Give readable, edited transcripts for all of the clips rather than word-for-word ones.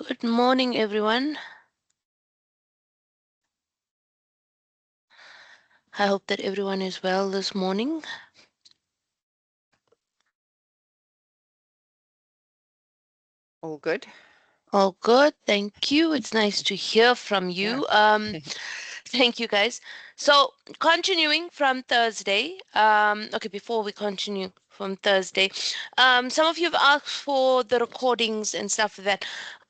Good morning, everyone. I hope that everyone is well this morning. All good. All good. Thank you. It's nice to hear from Yeah. you. Thank you, guys. So, continuing from Thursday. Okay, before we continue from Thursday, some of you have asked for the recordings and stuff like that.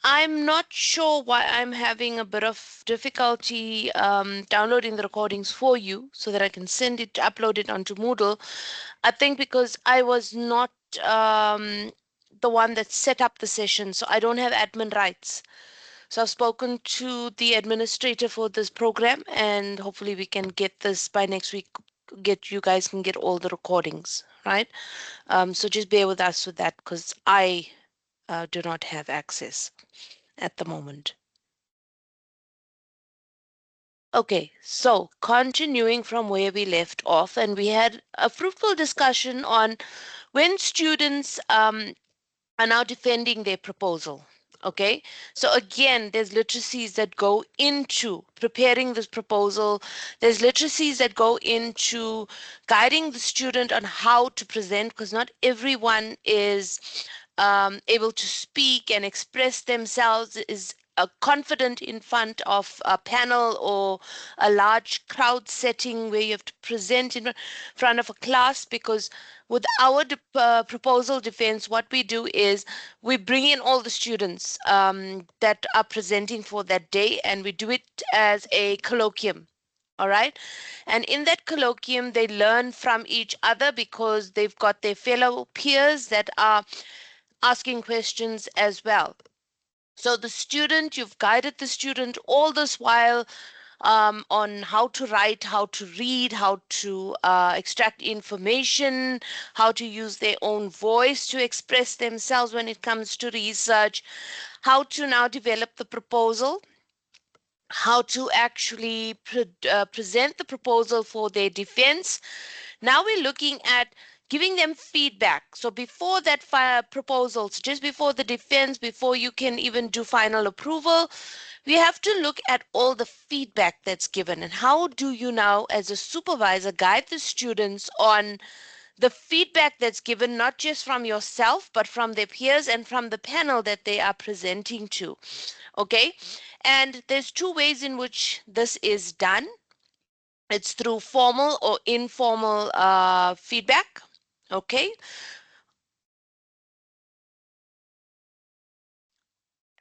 I'm not sure why I'm having a bit of difficulty downloading the recordings for you so that I can upload it onto Moodle. I think because I was not the one that set up the session, so I don't have admin rights. So I've spoken to the administrator for this program, and hopefully we can get this by next week. You guys can get all the recordings, right? So just bear with us with that because I do not have access at the moment. Okay, so continuing from where we left off, and we had a fruitful discussion on when students are now defending their proposal. Okay, so again, there's literacies that go into preparing this proposal. There's literacies that go into guiding the student on how to present, because not everyone is able to speak and express themselves, is confident in front of a panel or a large crowd setting where you have to present in front of a class. Because with our proposal defense, what we do is we bring in all the students that are presenting for that day, and we do it as a colloquium. All right. And in that colloquium, they learn from each other because they've got their fellow peers that are asking questions as well. So the student, you've guided the student all this while on how to write, how to read, how to extract information, how to use their own voice to express themselves when it comes to research, how to now develop the proposal, how to actually present the proposal for their defense. Now we're looking at giving them feedback. So before that proposals, just before the defense, before you can even do final approval, we have to look at all the feedback that's given. And how do you now, as a supervisor, guide the students on the feedback that's given, not just from yourself, but from their peers and from the panel that they are presenting to? Okay. And there's two ways in which this is done. It's through formal or informal feedback. Okay.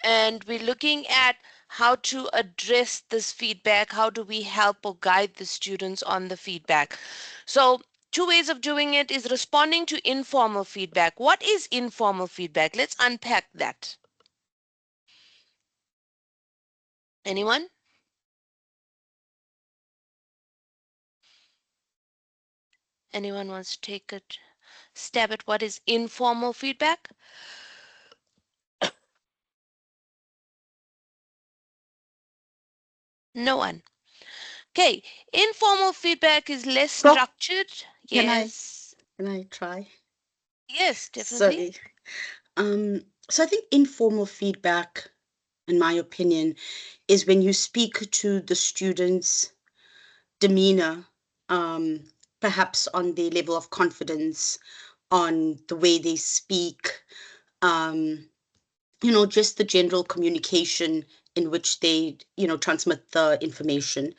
And we're looking at how to address this feedback. How do we help or guide the students on the feedback? So, two ways of doing it is responding to informal feedback. What is informal feedback? Let's unpack that. Anyone? Anyone wants to take a stab at what is informal feedback? No one. Okay, informal feedback is less Prof, structured. can I Yes. can I try? Yes, definitely. Sorry. So I think informal feedback, in my opinion, is when you speak to the students' demeanor, perhaps on their level of confidence, on the way they speak, um, just the general communication in which they, transmit the information.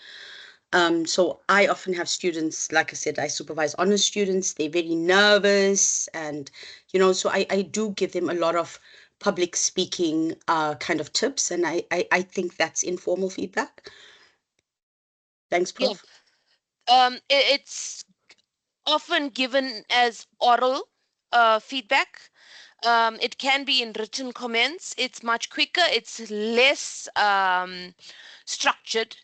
So I often have students, like I said, I supervise honors students. They're very nervous, and so I do give them a lot of public speaking kind of tips, and I think that's informal feedback. Thanks, Yeah. Prof. It's often given as oral feedback. It can be in written comments. It's much quicker. It's less structured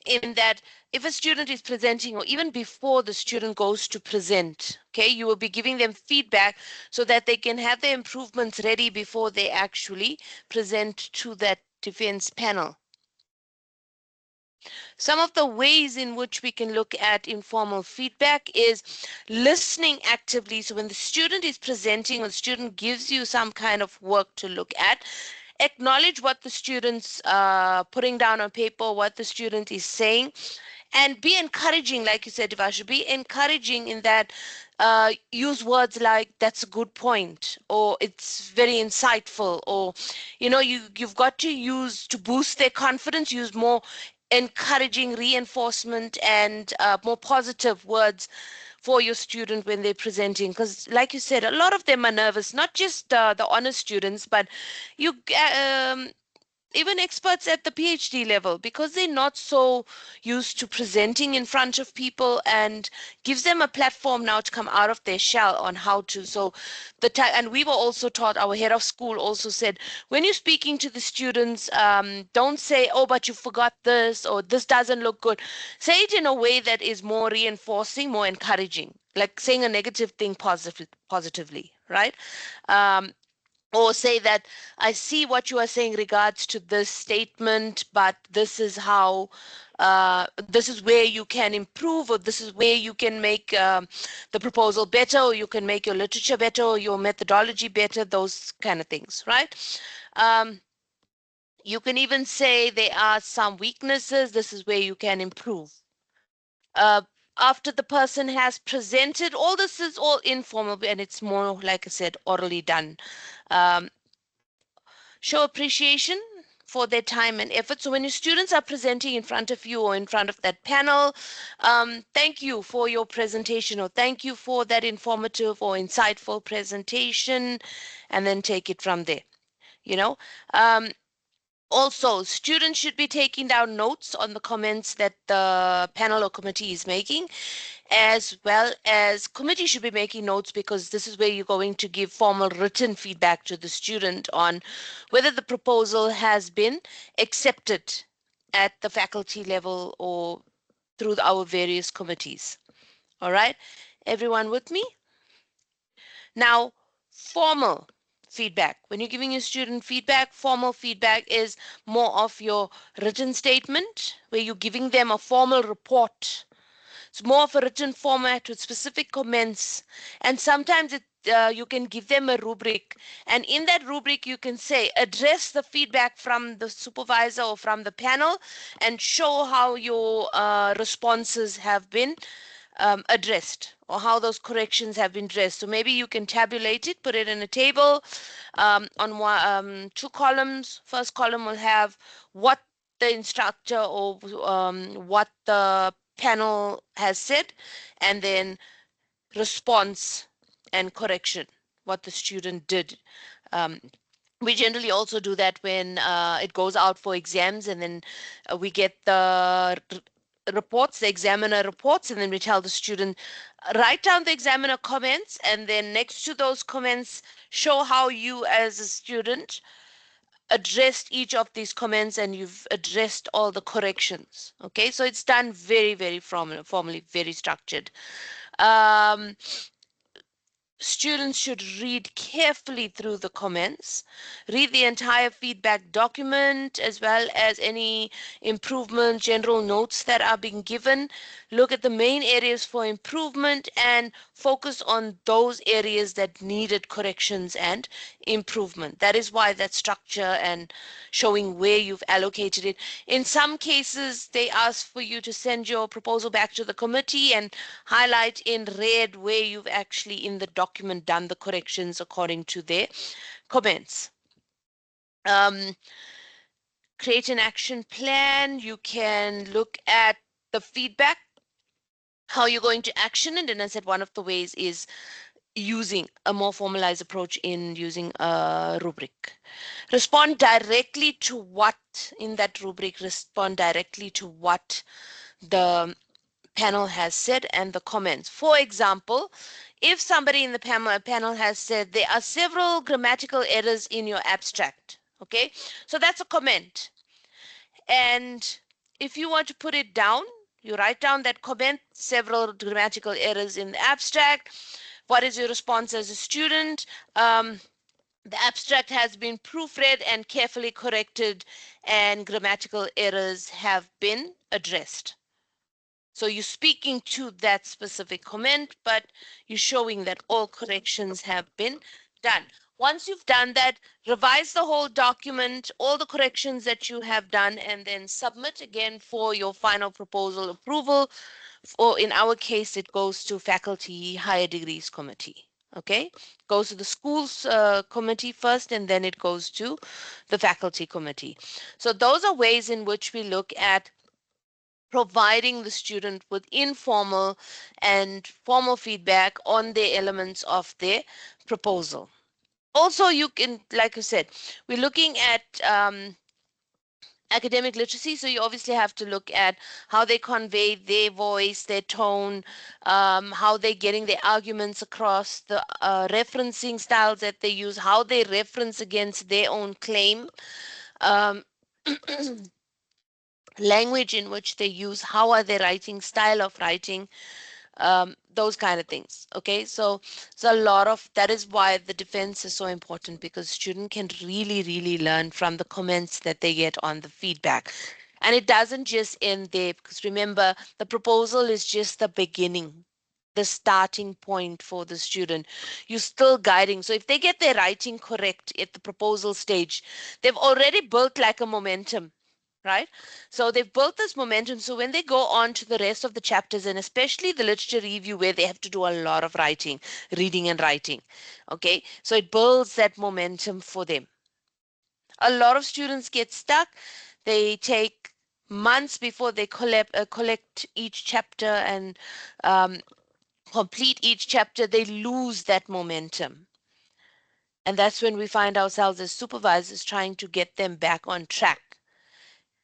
in that if a student is presenting, or even before the student goes to present, okay, you will be giving them feedback so that they can have their improvements ready before they actually present to that defense panel. Some of the ways in which we can look at informal feedback is listening actively. So when the student is presenting, or the student gives you some kind of work to look at, acknowledge what the student's putting down on paper, what the student is saying, and be encouraging, like you said, Devasha, be encouraging in that. Use words like "that's a good point," or "it's very insightful," or you've got to use to boost their confidence. Use more encouraging reinforcement and more positive words for your student when they're presenting, because like you said, a lot of them are nervous, not just the honor students, but you even experts at the PhD level, because they're not so used to presenting in front of people, and gives them a platform now to come out of their shell on how to. So and we were also taught, our head of school also said, when you're speaking to the students, don't say, "Oh, but you forgot this," or "this doesn't look good." Say it in a way that is more reinforcing, more encouraging, like saying a negative thing positively, right? um, or say that, "I see what you are saying regards to this statement, but this is how this is where you can improve, or this is where you can make the proposal better, or you can make your literature better, or your methodology better," those kind of things, right? um, you can even say there are some weaknesses, this is where you can improve. uh, After the person has presented, all this is all informal, and it's more, like I said, orally done. um, Show appreciation for their time and effort. So when your students are presenting in front of you or in front of that panel, thank you for your presentation, or "thank you for that informative or insightful presentation," and then take it from there. You know, um, Also, students should be taking down notes on the comments that the panel or committee is making, as well as committee should be making notes, because this is where you're going to give formal written feedback to the student on whether the proposal has been accepted at the faculty level or through our various committees. All right, everyone with me? Now, formal feedback. When you're giving your student feedback, formal feedback is more of your written statement, where you're giving them a formal report. It's more of a written format with specific comments, and sometimes you can give them a rubric, and in that rubric you can say, "address the feedback from the supervisor or from the panel, and show how your responses have been addressed, or how those corrections have been addressed." So maybe you can tabulate it, put it in a table on two columns. First column will have what the instructor or what the panel has said, and then response and correction, what the student did. Um, we generally also do that when it goes out for exams, and then we get the reports, the examiner reports, and then we tell the student, "write down the examiner comments, and then next to those comments, show how you as a student addressed each of these comments, and you've addressed all the corrections." Okay, so it's done very, very formally, very structured. um, Students should read carefully through the comments, read the entire feedback document, as well as any improvement general notes that are being given. Look at the main areas for improvement and focus on those areas that needed corrections and improvement. That is why that structure and showing where you've allocated it. In some cases, they ask for you to send your proposal back to the committee and highlight in red where you've actually in the document done the corrections according to their comments. Um, Create an action plan. You can look at the feedback, how you're going to action it. And I said one of the ways is using a more formalized approach in using a rubric. Respond directly to what in that rubric, respond directly to what the panel has said and the comments. For example, if somebody in the panel has said there are several grammatical errors in your abstract, okay, so that's a comment. And if you want to put it down, you write down that comment, "several grammatical errors in the abstract." What is your response as a student? The abstract has been proofread and carefully corrected, and grammatical errors have been addressed. So you're speaking to that specific comment, but you're showing that all corrections have been done. Once you've done that, revise the whole document, all the corrections that you have done, and then submit again for your final proposal approval. Or in our case, it goes to Faculty Higher Degrees Committee. Okay, goes to the schools committee first, and then it goes to the faculty committee. So those are ways in which we look at providing the student with informal and formal feedback on the elements of their proposal. Also, you can, like I said, we're looking at academic literacy, so you obviously have to look at how they convey their voice, their tone, how they're getting their arguments across, the referencing styles that they use, how they reference against their own claim, um, language in which they use, how are they writing, style of writing, those kind of things. Okay, so a lot of that is why the defense is so important, because student can really learn from the comments that they get on the feedback. And it doesn't just end there, because remember, the proposal is just the beginning, the starting point for the student. You're still guiding. So if they get their writing correct at the proposal stage, they've already built like a momentum, right? So they've built this momentum. So when they go on to the rest of the chapters, and especially the literature review, where they have to do a lot of writing, reading and writing, okay? So it builds that momentum for them. A lot of students get stuck. They take months before they collect each chapter and complete each chapter. They lose that momentum. And that's when we find ourselves as supervisors trying to get them back on track,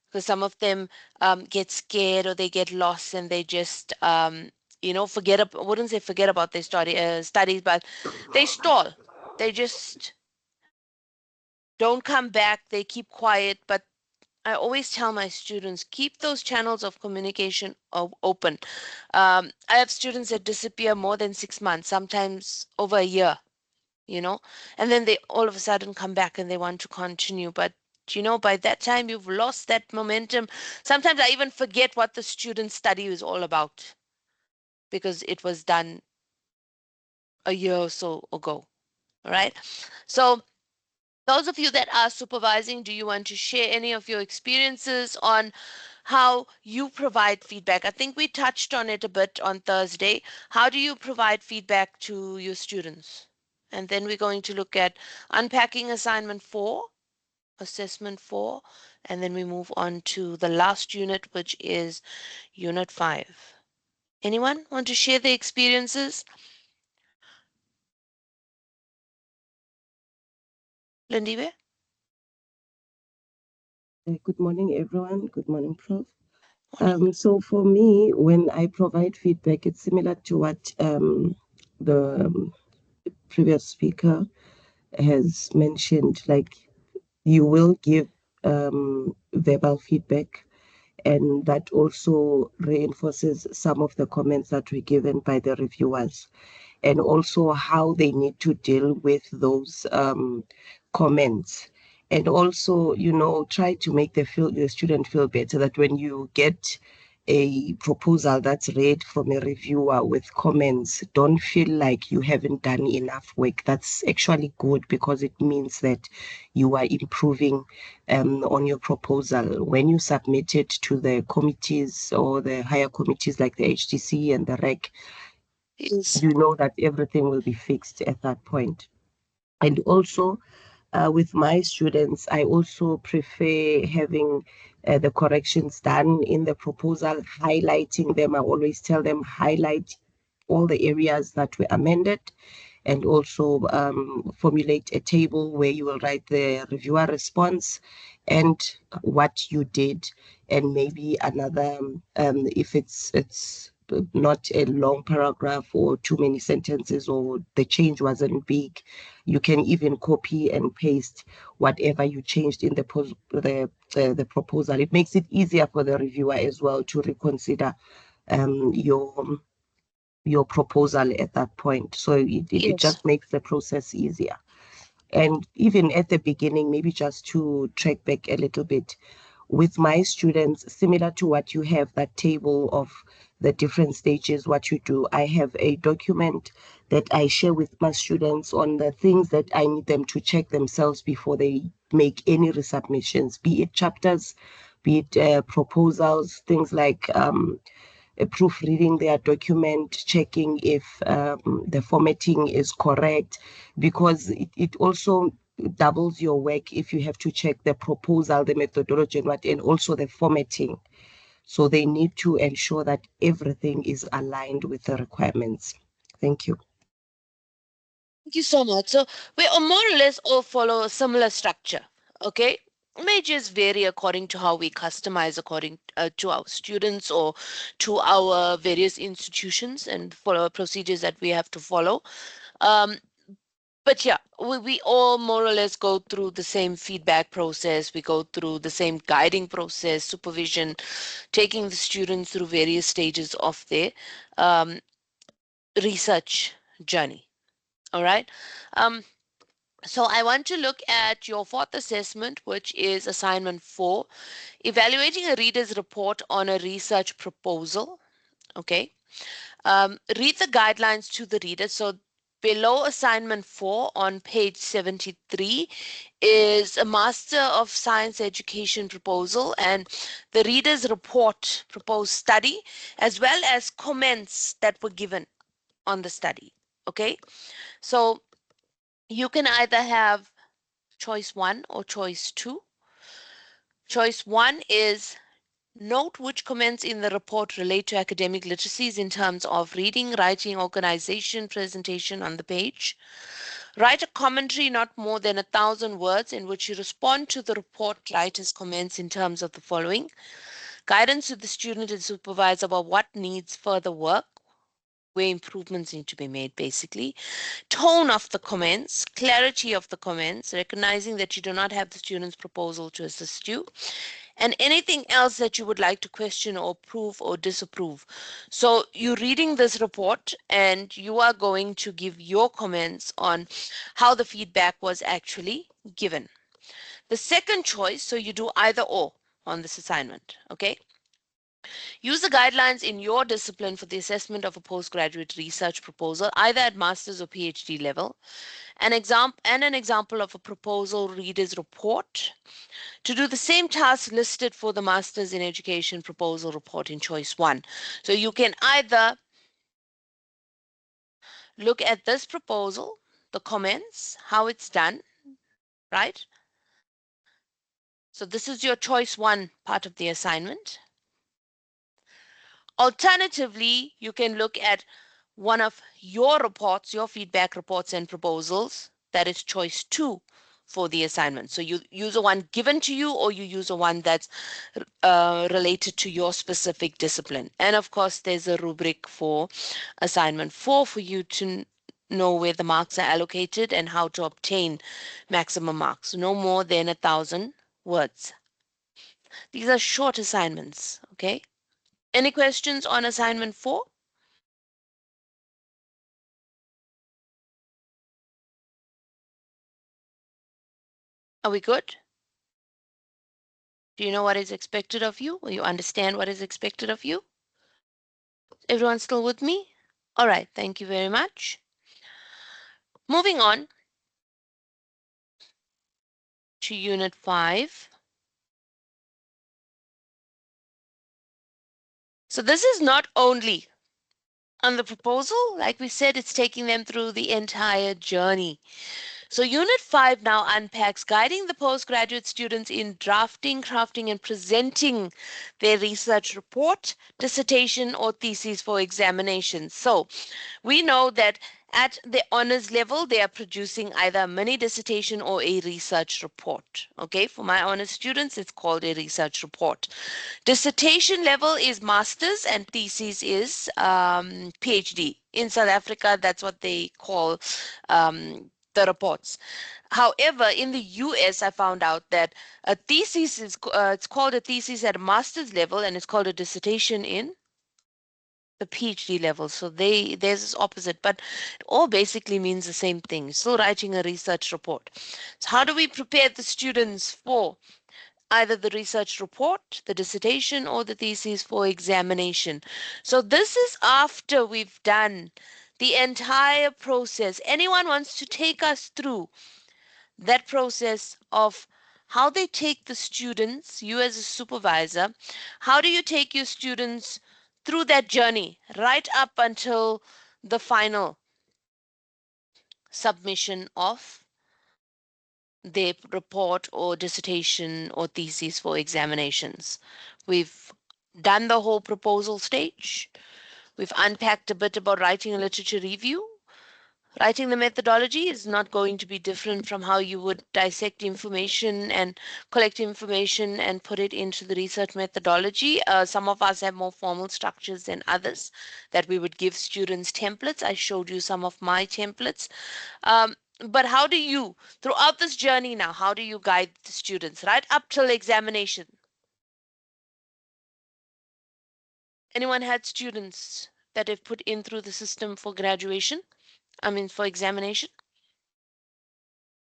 because some of them get scared or they get lost, and they just forget. I wouldn't say forget about their studies, but they stall. They just don't come back. They keep quiet. But I always tell my students, keep those channels of communication open. I have students that disappear more than 6 months, sometimes over a year, and then they all of a sudden come back and they want to continue. But by that time you've lost that momentum. Sometimes I even forget what the student study is all about, because it was done a year or so ago. All right. So those of you that are supervising, do you want to share any of your experiences on how you provide feedback? I think we touched on it a bit on Thursday. How do you provide feedback to your students? And then we're going to look at unpacking assignment 4, assessment 4, and then we move on to the last unit, which is unit 5. Anyone want to share their experiences? Lindiwe? Good morning, everyone. Good morning, Prof. Morning. So for me, when I provide feedback, it's similar to what the previous speaker has mentioned. Like, you will give verbal feedback, and that also reinforces some of the comments that were given by the reviewers, and also how they need to deal with those comments. And also, try to make the student feel better, that when you get a proposal that's read from a reviewer with comments, don't feel like you haven't done enough work. That's actually good, because it means that you are improving on your proposal. When you submit it to the committees or the higher committees like the HTC and the REC, Yes. you know that everything will be fixed at that point. And also, with my students, I also prefer having the corrections done in the proposal, highlighting them. I always tell them, highlight all the areas that were amended, and also formulate a table where you will write the reviewer response and what you did, and maybe another, if it's not a long paragraph or too many sentences, or the change wasn't big, you can even copy and paste whatever you changed in the proposal. It makes it easier for the reviewer as well to reconsider your proposal at that point. So it Yes. just makes the process easier. And even at the beginning, maybe just to track back a little bit, with my students, similar to what you have, that table of the different stages, what you do. I have a document that I share with my students on the things that I need them to check themselves before they make any resubmissions, be it chapters, be it proposals, things like proofreading their document, checking if the formatting is correct, because it also doubles your work if you have to check the proposal, the methodology, and also the formatting. So they need to ensure that everything is aligned with the requirements. Thank you. Thank you so much. So we are more or less all follow a similar structure. Okay. It may just vary according to how we customize according to our students or to our various institutions and follow procedures that we have to follow. Um, but yeah, we all more or less go through the same feedback process. We go through the same guiding process, supervision, taking the students through various stages of their um, research journey. All right. Um, so I want to look at your fourth assessment, which is assignment 4, evaluating a reader's report on a research proposal. Okay. Read the guidelines to the reader. So below assignment 4 on page 73 is a Master of Science Education proposal and the reader's report, proposed study, as well as comments that were given on the study. Okay. So you can either have choice 1 or choice 2. Choice 1 is note which comments in the report relate to academic literacies in terms of reading, writing, organization, presentation on the page. Write a commentary not more than 1,000 words in which you respond to the report writer's comments in terms of the following: guidance to the student and supervisor about what needs further work, where improvements need to be made, basically. Tone of the comments, clarity of the comments, recognizing that you do not have the student's proposal to assist you, and anything else that you would like to question or approve or disapprove. So you're reading this report and you are going to give your comments on how the feedback was actually given. The second choice, so you do either or on this assignment, okay? Use the guidelines in your discipline for the assessment of a postgraduate research proposal, either at master's or PhD level. An example of a proposal reader's report to do the same task listed for the Masters in Education proposal report in choice 1. So you can either look at this proposal, the comments, how it's done, right? So this is your choice 1 part of the assignment. Alternatively, you can look at one of your reports, your feedback reports and proposals, that is choice 2 for the assignment. So you use a one given to you or you use a one that's related to your specific discipline. And of course, there's a rubric for assignment 4 for you to know where the marks are allocated and how to obtain maximum marks, no more than 1,000 words. These are short assignments, okay? Any questions on assignment 4? Are we good? Do you know what is expected of you? Or you understand what is expected of you? Everyone still with me? All right, thank you very much. Moving on to Unit 5. So this is not only on the proposal, like we said, it's taking them through the entire journey. So Unit 5 now unpacks guiding the postgraduate students in drafting, crafting, and presenting their research report, dissertation, or thesis for examination. So we know that at the honors level, they are producing either a mini dissertation or a research report. Okay, for my honors students, it's called a research report. Dissertation level is master's and thesis is PhD. In South Africa, that's what they call the reports. However, in the US, I found out that a thesis is it's called a thesis at a master's level and it's called a dissertation in the PhD level. So there's this opposite, but it all basically means the same thing. Still writing a research report. So how do we prepare the students for either the research report, the dissertation, or the thesis for examination. So this is after we've done the entire process. Anyone wants to take us through that process of how they take the students, you as a supervisor, how do you take your students through that journey right up until the final submission of their report or dissertation or thesis for examinations? We've done the whole proposal stage. We've unpacked a bit about writing a literature review. Writing the methodology is not going to be different from how you would dissect information and collect information and put it into the research methodology. Some of us have more formal structures than others that we would give students templates. I showed you some of my templates. But how do you, throughout this journey now, how do you guide the students right up till examination? Anyone had students that have put in through the system for graduation? I mean, for examination?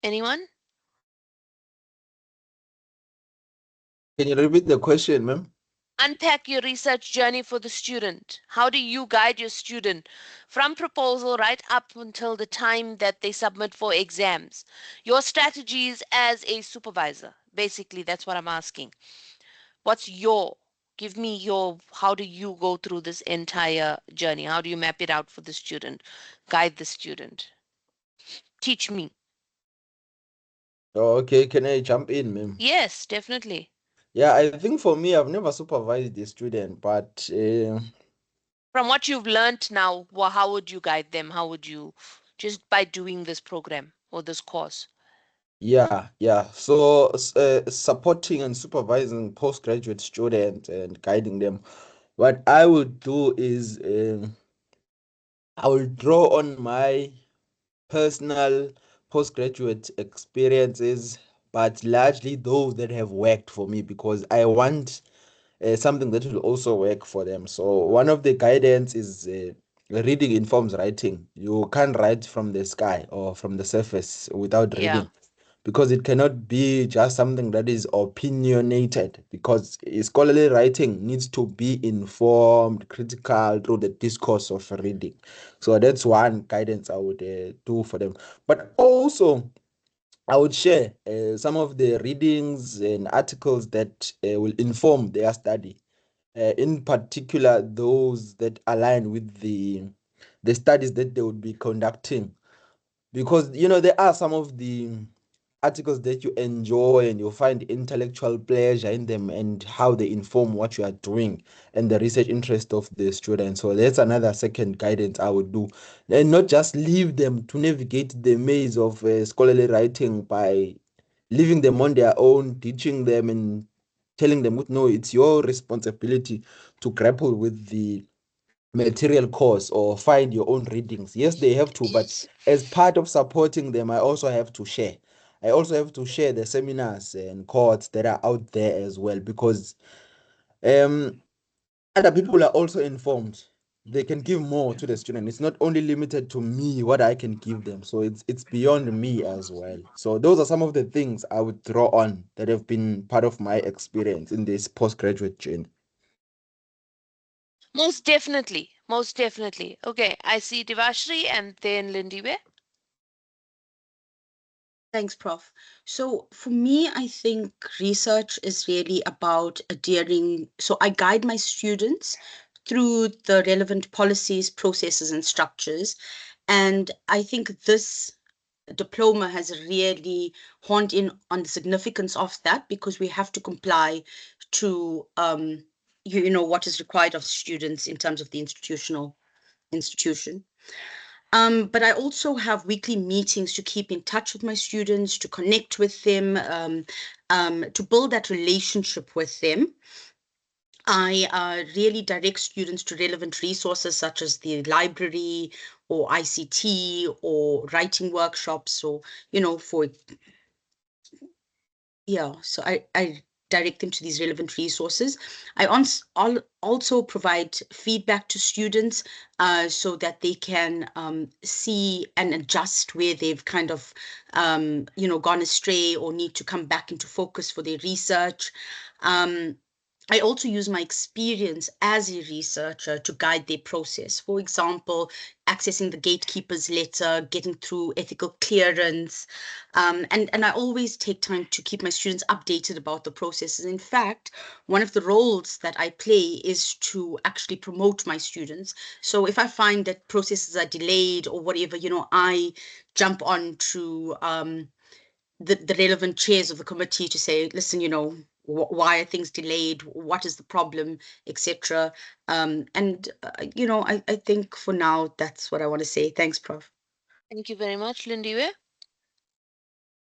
Anyone? Can you repeat the question, ma'am? Unpack your research journey for the student. How do you guide your student from proposal right up until the time that they submit for exams? Your strategies as a supervisor. Basically, that's what I'm asking. What's your, give me your, how do you go through this entire journey? How do you map it out for the student? Guide the student. Teach me. Oh, okay, can I jump in, ma'am? Yes, definitely. Yeah, I think for me, I've never supervised a student, but From what you've learned now, how would you guide them? How would you, just by doing this program or this course? yeah. So supporting and supervising postgraduate students and guiding them, what I would do is I will draw on my personal postgraduate experiences, but largely those that have worked for me because I want something that will also work for them. So one of the guidance is reading informs writing. You can't write from the sky or from the surface without Yeah. reading because it cannot be just something that is opinionated because scholarly writing needs to be informed, critical through the discourse of reading. So that's one guidance I would do for them. But also, I would share some of the readings and articles that will inform their study, in particular those that align with the studies that they would be conducting. Because there are some of the articles that you enjoy and you find intellectual pleasure in them and how they inform what you are doing and the research interest of the student. So that's another second guidance I would do, and not just leave them to navigate the maze of scholarly writing by leaving them on their own, teaching them and telling them, no, it's your responsibility to grapple with the material course or find your own readings. Yes, they have to, but as part of supporting them, I also have to share. I also have to share the seminars and courses that are out there as well because um other people are also informed. They can give more to the student. It's not only limited to me what I can give them. So it's beyond me as well. So those are some of the things I would draw on that have been part of my experience in this postgraduate journey. Most definitely. Most definitely. Okay, I see Devashri and then Lindiwe. Thanks, Prof. So for me, I think research is really about adhering. So I guide my students through the relevant policies, processes, and structures. And I think this diploma has really honed in on the significance of that because we have to comply to what is required of students in terms of the institution. But I also have weekly meetings to keep in touch with my students, to connect with them, to build that relationship with them. I really direct students to relevant resources such as the library or ICT or writing workshops or, for, yeah, so I direct them to these relevant resources. I also provide feedback to students so that they can see and adjust where they've kind of, gone astray or need to come back into focus for their research. I also use my experience as a researcher to guide their process. For example, accessing the gatekeeper's letter, getting through ethical clearance. And I always take time to keep my students updated about the processes. In fact, one of the roles that I play is to actually promote my students. So if I find that processes are delayed or whatever, I jump on to the relevant chairs of the committee to say, listen, why are things delayed? What is the problem, etc. I think for now that's what I want to say. Thanks, Prof. Thank you very much, Lindiwe.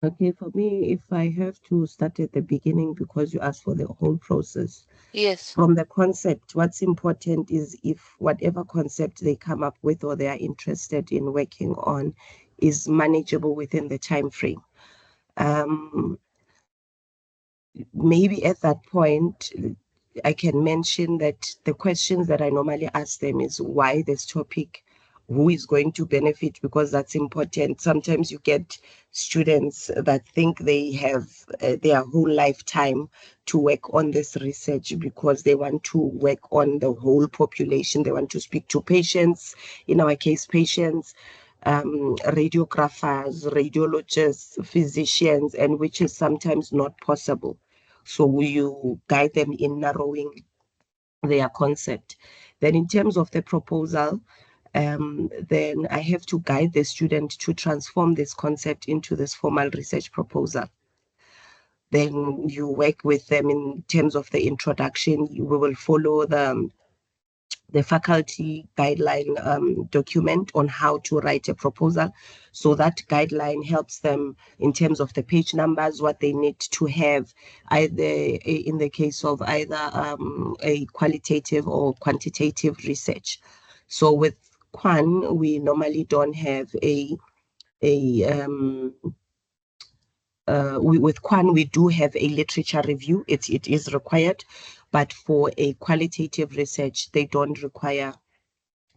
Okay, for me, if I have to start at the beginning, because you asked for the whole process, Yes. from the concept, what's important is if whatever concept they come up with or they are interested in working on is manageable within the time frame. Maybe at that point, I can mention that the questions that I normally ask them is why this topic, who is going to benefit, because that's important. Sometimes you get students that think they have their whole lifetime to work on this research because they want to work on the whole population. They want to speak to patients, in our case, patients, radiographers, radiologists, physicians, and which is sometimes not possible. So you guide them in narrowing their concept. Then in terms of the proposal, then I have to guide the student to transform this concept into this formal research proposal. Then you work with them in terms of the introduction. We will follow the faculty guideline document on how to write a proposal. So that guideline helps them in terms of the page numbers, what they need to have, either in the case of either a qualitative or quantitative research. So with Quan, we normally don't have with Quan, we do have a literature review. It is required, but for a qualitative research, they don't require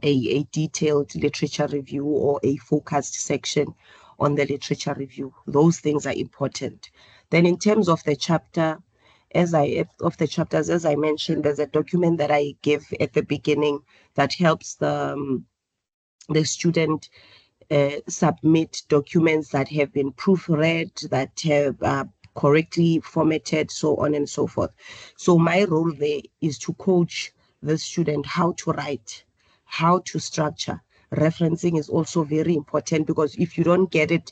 a detailed literature review or a focused section on the literature review. Those things are important. Then in terms of the chapter, as I mentioned, there's a document that I give at the beginning that helps the student submit documents that have been proofread, that have correctly formatted, so on and so forth. So my role there is to coach the student how to write, how to structure. Referencing is also very important because if you don't get it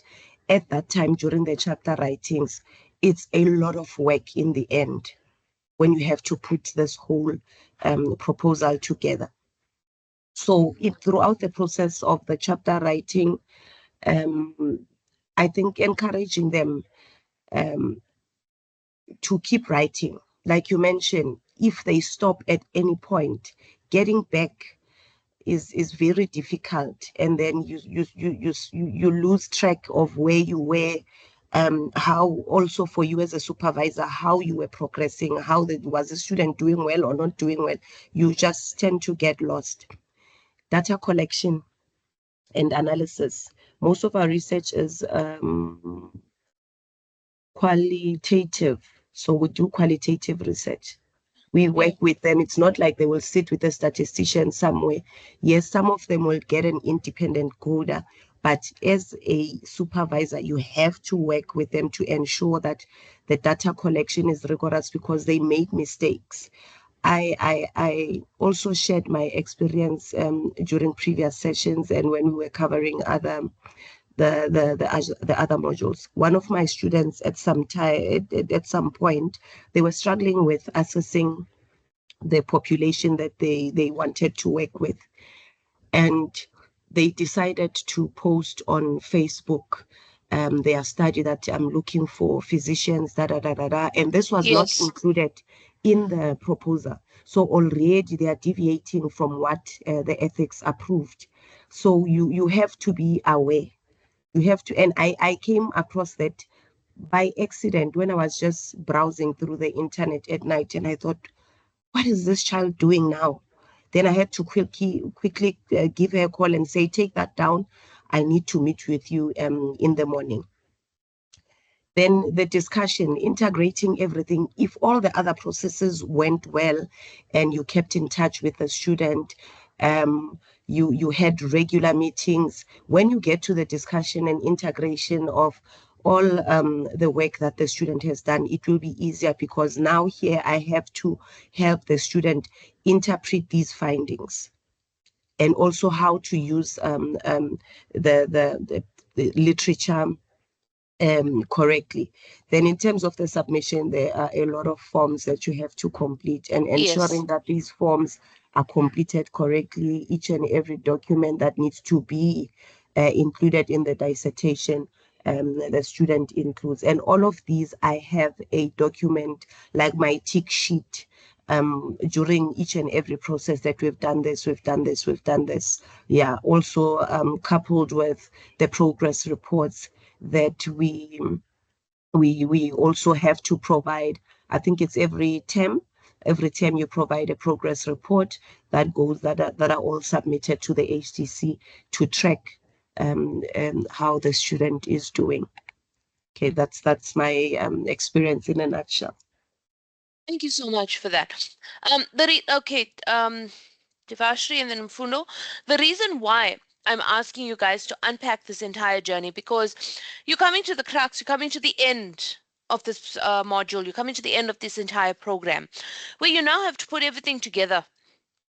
at that time during the chapter writings, it's a lot of work in the end when you have to put this whole proposal together. So throughout the process of the chapter writing, I think encouraging them to keep writing. Like you mentioned, if they stop at any point, getting back is very difficult, and then you lose track of where you were. How also for you as a supervisor, how you were progressing, was the student doing well or not doing well. You just tend to get lost. Data collection and analysis. Most of our research is qualitative. So we do qualitative research. We work with them. It's not like they will sit with a statistician somewhere. Yes, some of them will get an independent coder, but as a supervisor, you have to work with them to ensure that the data collection is rigorous because they make mistakes. I also shared my experience during previous sessions and when we were covering the other modules. One of my students at some time at some point, they were struggling with assessing the population that they wanted to work with, and they decided to post on Facebook their study that I'm looking for physicians, and this was not Yes. included in the proposal. So already they are deviating from what the ethics approved. So you have to be aware. You have to, and I came across that by accident, when I was just browsing through the internet at night, and I thought, what is this child doing now? Then I had to quickly give her a call and say, take that down. I need to meet with you in the morning. Then the discussion, integrating everything. If all the other processes went well and you kept in touch with the student, you had regular meetings. When you get to the discussion and integration of all the work that the student has done, it will be easier, because now here I have to help the student interpret these findings, and also how to use the literature correctly. Then in terms of the submission, there are a lot of forms that you have to complete, and ensuring Yes. that these forms are completed correctly. Each and every document that needs to be included in the dissertation, the student includes. And all of these, I have a document like my tick sheet during each and every process that we've done this, we've done this, we've done this. Yeah, also coupled with the progress reports that we also have to provide. I think it's every term. Every term you provide a progress report that are all submitted to the HTC to track how the student is doing. Okay, that's my experience in a nutshell. Thank you so much for that. Devashri and then Mfundo, the reason why I'm asking you guys to unpack this entire journey, because you're coming to the crux, you're coming to the end of this module, you're coming to the end of this entire program, where you now have to put everything together,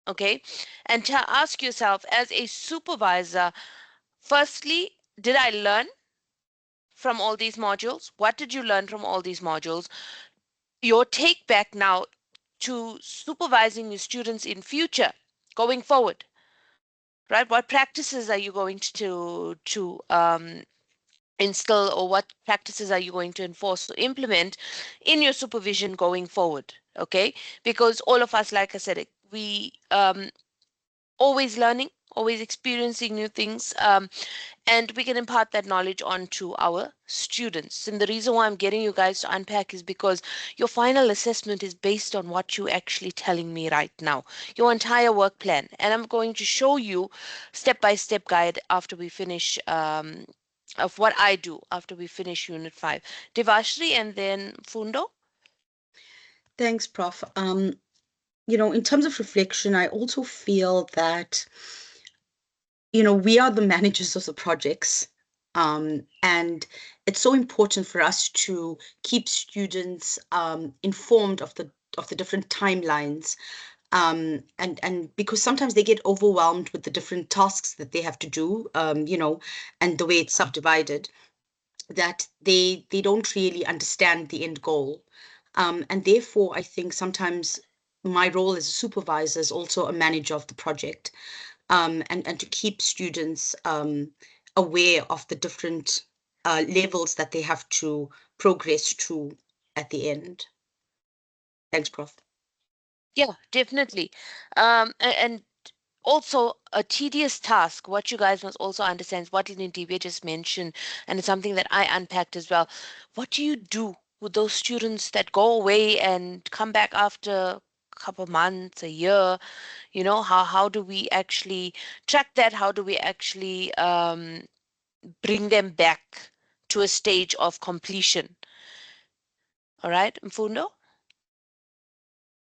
okay, and to ask yourself as a supervisor, firstly, did I learn from all these modules? What did you learn from all these modules? Your take back now to supervising your students in future, going forward, right? What practices are you going to instill, or what practices are you going to enforce or implement in your supervision going forward? Okay, because all of us, like I said, we always learning, always experiencing new things, and we can impart that knowledge onto our students. And the reason why I'm getting you guys to unpack is because your final assessment is based on what you're actually telling me right now, your entire work plan. And I'm going to show you step-by-step guide after we finish of what I do after we finish Unit 5. Devashri and then Fundo. Thanks, Prof. In terms of reflection, I also feel that, we are the managers of the projects. And it's so important for us to keep students informed of the different timelines. And because sometimes they get overwhelmed with the different tasks that they have to do, and the way it's subdivided, that they don't really understand the end goal. And therefore, I think sometimes my role as a supervisor is also a manager of the project, and to keep students aware of the different levels that they have to progress to at the end. Thanks, Prof. Yeah, definitely. And also a tedious task. What you guys must also understand is what Lindiwe just mentioned, and it's something that I unpacked as well. What do you do with those students that go away and come back after a couple months, a year? How do we actually track that? How do we actually bring them back to a stage of completion? All right, Mfundo?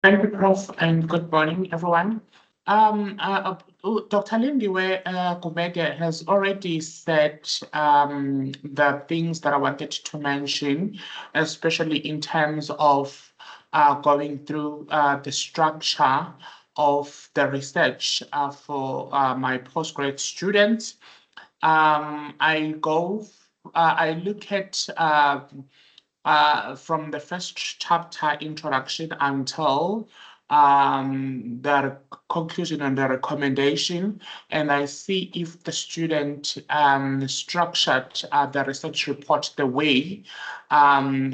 Thank you, Prof, and good morning, everyone. Dr. Lindiwe Gumede has already said the things that I wanted to mention, especially in terms of going through the structure of the research for my postgrad students. I look at from the first chapter introduction until the conclusion and the recommendation, and I see if the student structured the research report the way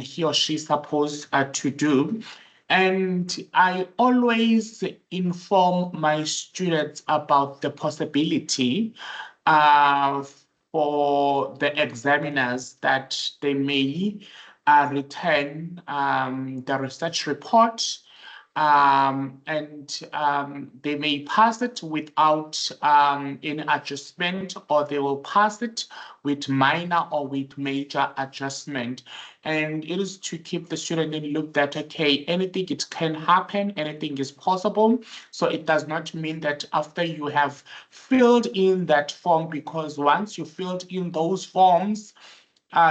he or she is supposed to do. And I always inform my students about the possibility uh, for the examiners that they may return the research report, and they may pass it without any adjustment, or they will pass it with minor or with major adjustment. And it is to keep the student in look that, okay, anything it can happen, anything is possible. So it does not mean that after you have filled in that form, because once you filled in those forms,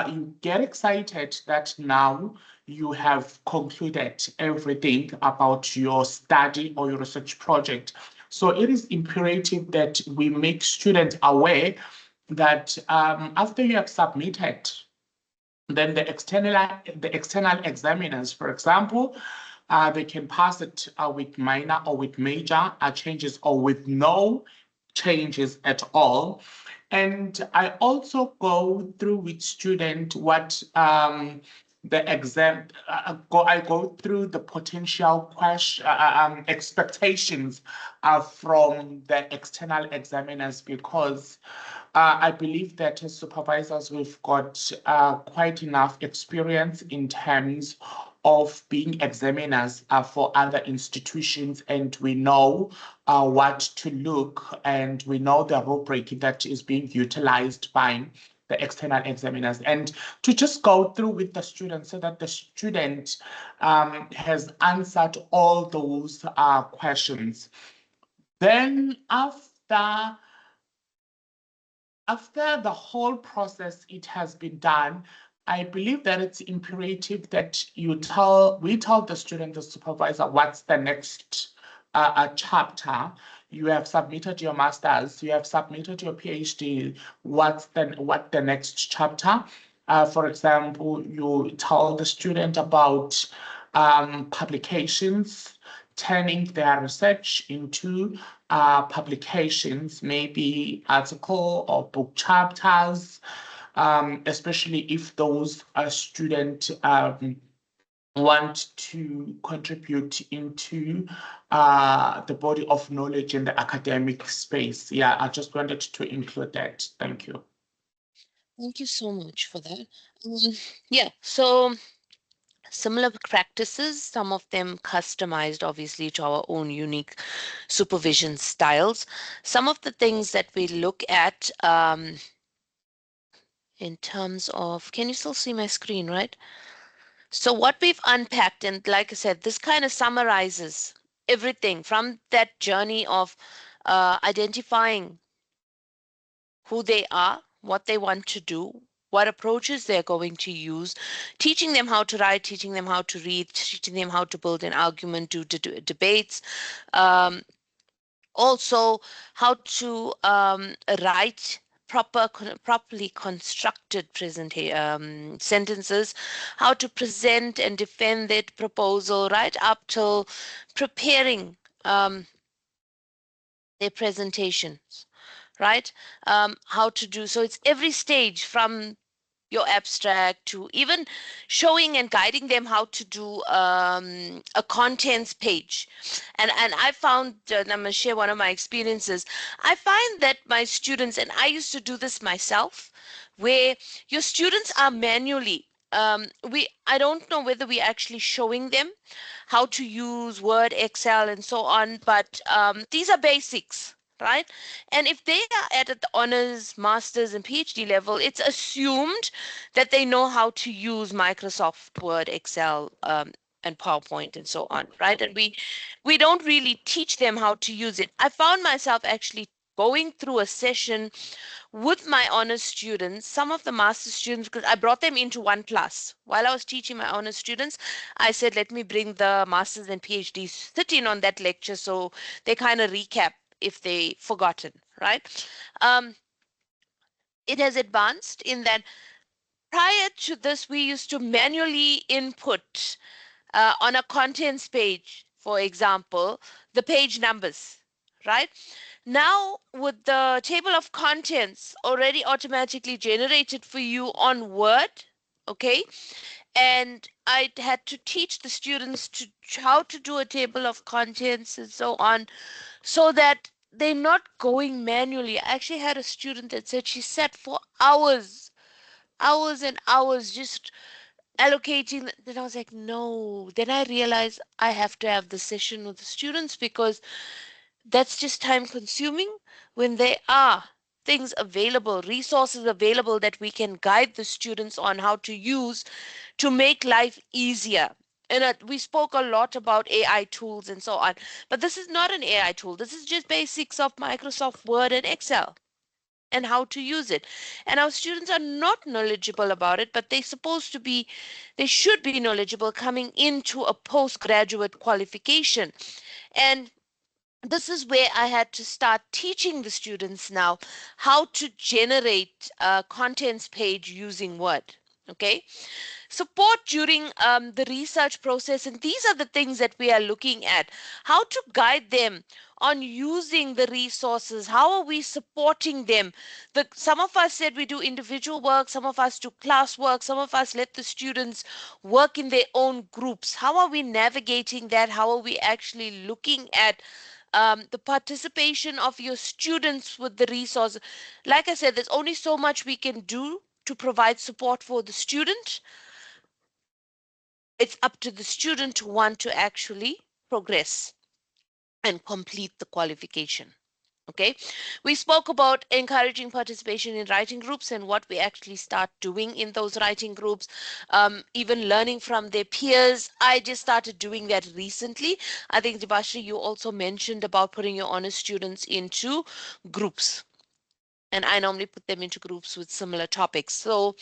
you get excited that now you have concluded everything about your study or your research project. So it is imperative that we make students aware that after you have submitted, then the external examiners, for example, they can pass it with minor or with major changes, or with no changes at all. And I also go through with student what the exam, I go through the potential question, expectations from the external examiners, because I believe that as supervisors, we've got quite enough experience in terms of being examiners for other institutions, and we know what to look, and we know the rubric that is being utilized by the external examiners, and to just go through with the student so that the student has answered all those questions. Then after the whole process it has been done, I believe that it's imperative that we tell the student, the supervisor, what's the next chapter. You have submitted your master's, you have submitted your PhD. What the next chapter? For example, you tell the student about publications, turning their research into publications, maybe article or book chapters, especially if those students want to contribute into the body of knowledge in the academic space. Yeah, I just wanted to include that. Thank you. Thank you so much for that. Yeah, so similar practices, some of them customized obviously to our own unique supervision styles. Some of the things that we look at in terms of, can you still see my screen, right? So what we've unpacked, and like I said, this kind of summarizes everything from that journey of identifying who they are, what they want to do, what approaches they're going to use, teaching them how to write, teaching them how to read, teaching them how to build an argument, do debates, um, also how to write properly constructed sentences, how to present and defend that proposal right up till preparing their presentations, right? How to do so. It's every stage from your abstract to even showing and guiding them how to do a contents page. And I found, and I'm going to share one of my experiences. I find that my students, and I used to do this myself, where your students are manually. I don't know whether we're actually showing them how to use Word, Excel, and so on, but these are basics, right? And if they are at the honors, masters, and PhD level, it's assumed that they know how to use Microsoft Word, Excel, and PowerPoint, and so on, right? And we don't really teach them how to use it. I found myself actually going through a session with my honors students, some of the master students, because I brought them into one class. While I was teaching my honors students, I said, let me bring the masters and PhDs sit in on that lecture so they kind of recap if they forgotten, right? Um, it has advanced in that prior to this, we used to manually input on a contents page, for example, the page numbers, right? Now, with the table of contents already automatically generated for you on Word, okay, and I had to teach the students to how to do a table of contents and so on, so that they're not going manually. I actually had a student that said she sat for hours, hours and hours just allocating. Then I was like, no. Then I realized I have to have the session with the students because that's just time consuming when there are things available, resources available that we can guide the students on how to use to make life easier. And we spoke a lot about AI tools and so on, but this is not an AI tool. This is just basics of Microsoft Word and Excel and how to use it. And our students are not knowledgeable about it, but they're supposed to be, they should be knowledgeable coming into a postgraduate qualification. And this is where I had to start teaching the students now how to generate a contents page using Word. Okay, support during the research process, and these are the things that we are looking at, how to guide them on using the resources. How are we supporting them? Some of us said we do individual work, some of us do class work, some of us let the students work in their own groups. How are we navigating that? How are we actually looking at the participation of your students with the resources? Like I said, there's only so much we can do to provide support for the student. It's up to the student to want to actually progress and complete the qualification. Okay, we spoke about encouraging participation in writing groups and what we actually start doing in those writing groups, even learning from their peers. I just started doing that recently. I think, Debashri, you also mentioned about putting your honors students into groups, and I normally put them into groups with similar topics. So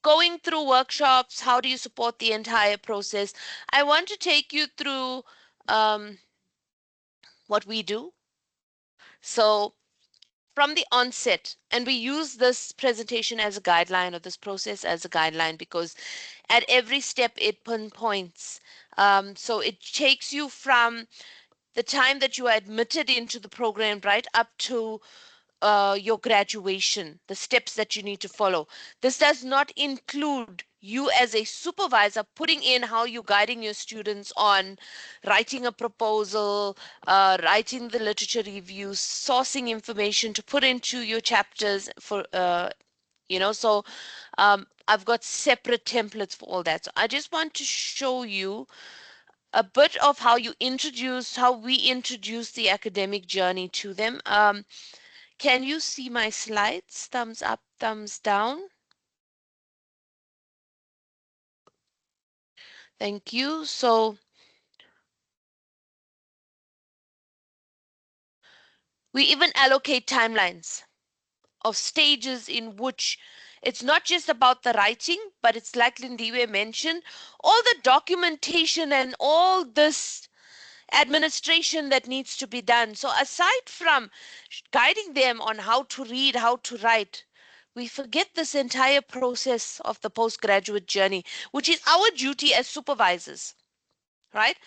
going through workshops, how do you support the entire process? I want to take you through what we do. So from the onset, and we use this presentation as a guideline, or this process as a guideline, because at every step it pinpoints. So it takes you from the time that you are admitted into the program right up to your graduation, the steps that you need to follow. This does not include you as a supervisor putting in how you're guiding your students on writing a proposal, writing the literature reviews, sourcing information to put into your chapters for, so I've got separate templates for all that. So I just want to show you a bit of how we introduce the academic journey to them. Can you see my slides? Thumbs up, thumbs down. Thank you. So we even allocate timelines of stages in which it's not just about the writing, but it's like Lindiwe mentioned, all the documentation and all this administration that needs to be done. So aside from guiding them on how to read, how to write, we forget this entire process of the postgraduate journey, which is our duty as supervisors, right?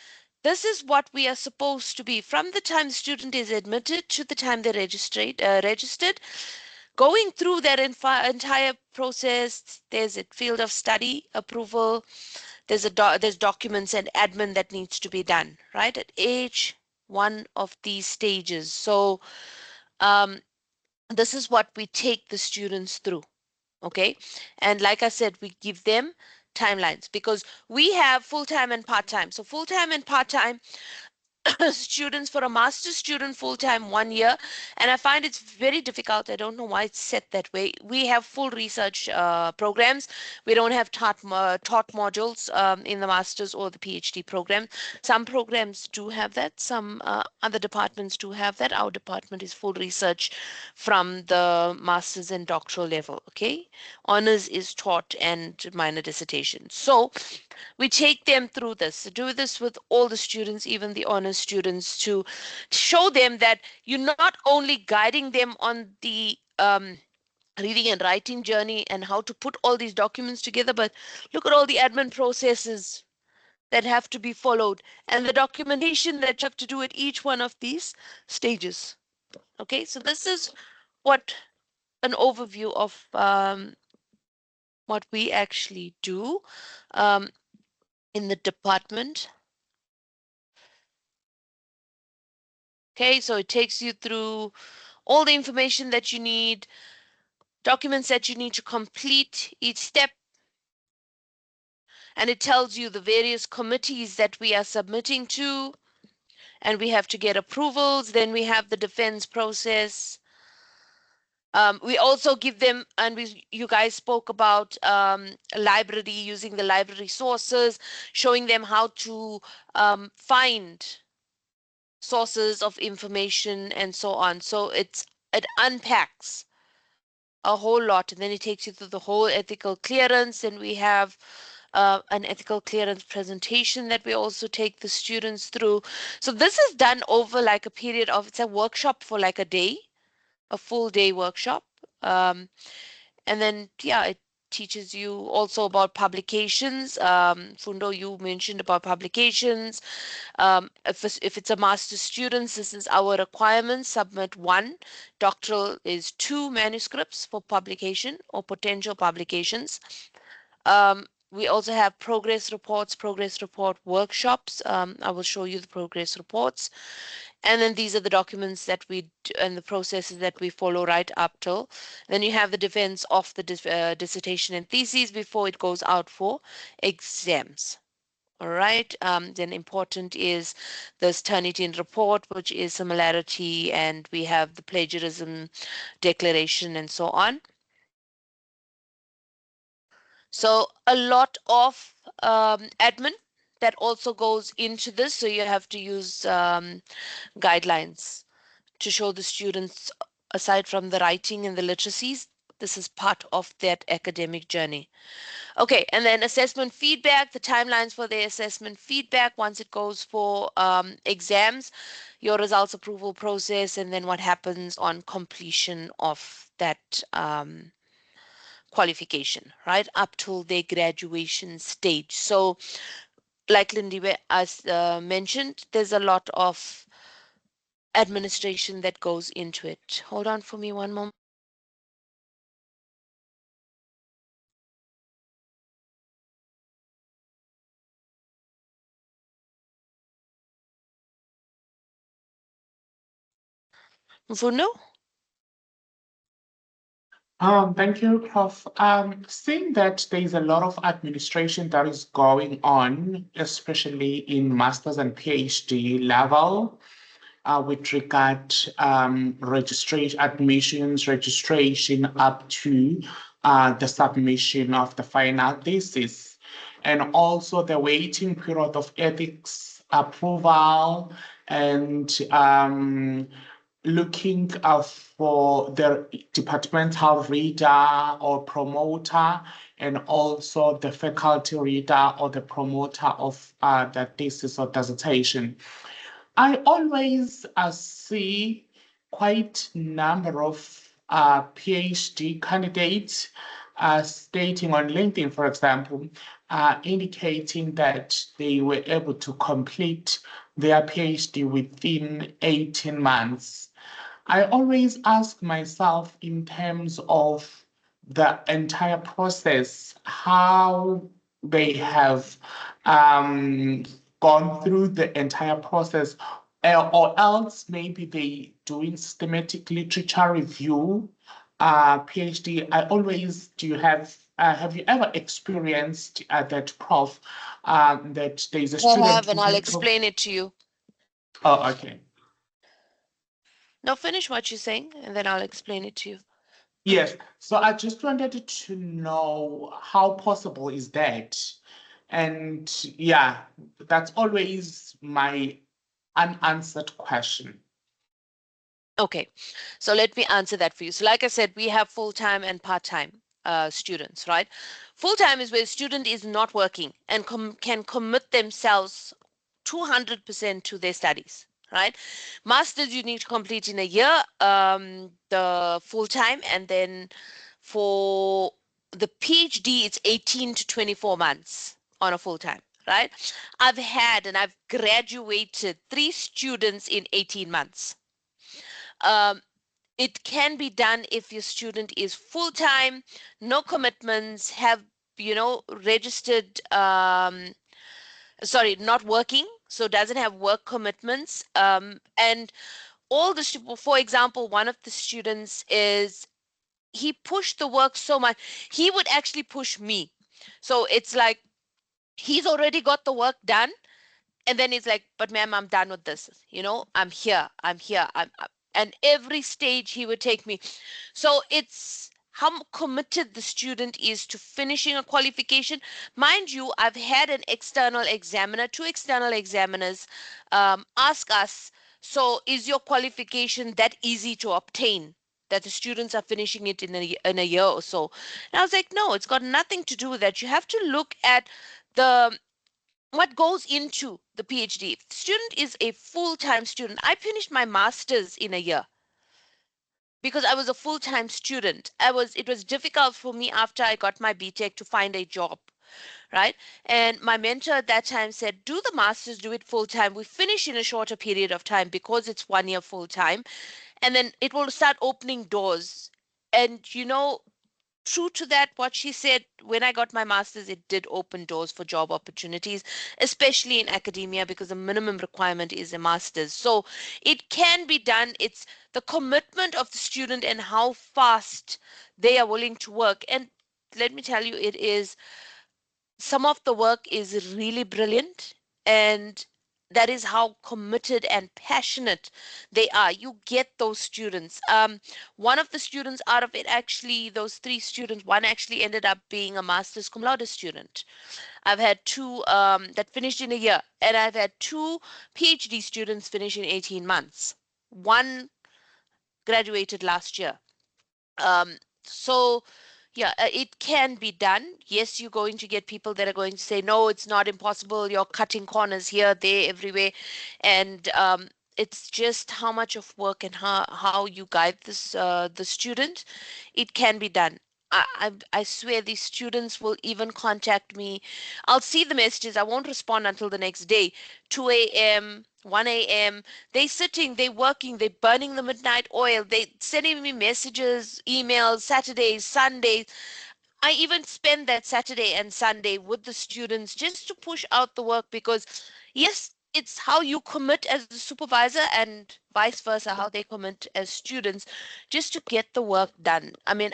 This is what we are supposed to be from the time the student is admitted to the time they're registered, going through that entire process. There's a field of study approval, there's documents and admin that needs to be done right at each one of these stages. So um, this is what we take the students through. Okay, and like I said, we give them timelines because we have full-time and part-time. So full-time and part-time students, for a master's student full-time 1 year, and I find it's very difficult. I don't know why it's set that way. We have full research programs. We don't have taught modules in the master's or the PhD program. Some programs do have that, some other departments do have that. Our department is full research from the master's and doctoral level. Okay, honors is taught and minor dissertation. So we take them through this, do this with all the students, even the honors students, to show them that you're not only guiding them on the reading and writing journey and how to put all these documents together, but look at all the admin processes that have to be followed and the documentation that you have to do at each one of these stages. Okay, so this is what an overview of what we actually do um, in the department. Okay, so it takes you through all the information that you need, documents that you need to complete each step. And it tells you the various committees that we are submitting to, and we have to get approvals. Then we have the defense process. We also give them, and you guys spoke about library, using the library sources, showing them how to find sources of information and so on. So it unpacks a whole lot, and then it takes you through the whole ethical clearance. And we have an ethical clearance presentation that we also take the students through. So this is done over like a period of, it's a workshop for like a day, a full day workshop. And then, yeah, it teaches you also about publications. Fundo, you mentioned about publications. If it's a master's student, this is our requirement. Submit 1. Doctoral is 2 manuscripts for publication or potential publications. We also have progress report workshops. I will show you the progress reports. And then these are the documents that we and the processes that we follow right up till. Then you have the defense of the dissertation and theses before it goes out for exams. All right. Then important is the Turnitin report, which is similarity, and we have the plagiarism declaration and so on. So a lot of admin that also goes into this. So you have to use guidelines to show the students, aside from the writing and the literacies, this is part of that academic journey. Okay, and then assessment feedback, the timelines for the assessment feedback once it goes for exams, your results approval process, and then what happens on completion of that qualification, right, up till their graduation stage. So like Lindy as mentioned, there's a lot of administration that goes into it. Hold on for me one moment. Mfundo? Thank you, Prof. Seeing that there is a lot of administration that is going on, especially in master's and PhD level, with regard registration, admissions, registration up to the submission of the final thesis, and also the waiting period of ethics approval and looking for the departmental reader or promoter, and also the faculty reader or the promoter of the thesis or dissertation. I always see quite number of PhD candidates stating on LinkedIn, for example, indicating that they were able to complete their PhD within 18 months. I always ask myself in terms of the entire process, how they have gone through the entire process, or else maybe they doing systematic literature review, PhD. I always do you have you ever experienced that, Prof, that there is a I student have, and I'll explain it to you. Oh, okay. Now finish what you're saying, and then I'll explain it to you. Yes, so I just wanted to know how possible is that? And yeah, that's always my unanswered question. Okay, so let me answer that for you. So like I said, we have full-time and part-time students, right? Full-time is where a student is not working and can commit themselves 200% to their studies, right? Masters, you need to complete in a year, the full-time, and then for the PhD, it's 18 to 24 months on a full-time, right? I've had and I've graduated 3 students in 18 months. It can be done if your student is full-time, no commitments, have, registered, sorry, not working, so doesn't have work commitments. And all the, for example, one of the students is, he pushed the work so much, he would actually push me. So it's like, He's already got the work done, and then he's like, but ma'am, I'm done with this, I'm here, and every stage he would take me. So it's how committed the student is to finishing a qualification. Mind you, I've had an external examiner, two external examiners, ask us, so is your qualification that easy to obtain, that the students are finishing it in a year or so? And I was like, no, it's got nothing to do with that. You have to look at the what goes into the PhD. If the student is a full-time student, I finished my master's in a year because I was a full-time student. It was difficult for me after I got my BTech to find a job, right? And my mentor at that time said, do the master's, do it full-time. We finish in a shorter period of time because it's 1 year full-time, and then it will start opening doors. And true to that, what she said, when I got my master's, it did open doors for job opportunities, especially in academia, because the minimum requirement is a master's. So it can be done. It's the commitment of the student and how fast they are willing to work. And let me tell you, it is some of the work is really brilliant, and that is how committed and passionate they are. You get those students. One of the students out of it, actually, those three students, one actually ended up being a master's cum laude student. I've had two that finished in a year, and I've had two PhD students finish in 18 months. One graduated last year. So yeah, it can be done. Yes, you're going to get people that are going to say, no, it's not impossible. You're cutting corners here, there, everywhere. And it's just how much of work and how you guide the student. It can be done. I swear these students will even contact me. I'll see the messages. I won't respond until the next day. 2 a.m., 1 a.m. They sitting, they working, they burning the midnight oil. They sending me messages, emails, Saturdays, Sundays. I even spend that Saturday and Sunday with the students just to push out the work, because yes, it's how you commit as a supervisor and vice versa, how they commit as students, just to get the work done. I mean,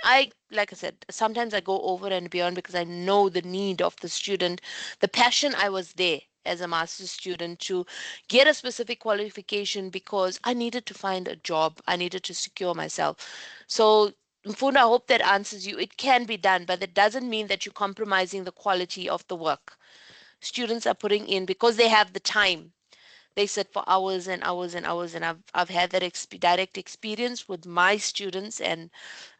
like I said, sometimes I go over and beyond because I know the need of the student, the passion. I was there as a master's student to get a specific qualification because I needed to find a job. I needed to secure myself. So Mfunda, I hope that answers you. It can be done, but that doesn't mean that you're compromising the quality of the work. Students are putting in because they have the time. They sit for hours and hours and hours, and I've had that direct experience with my students, and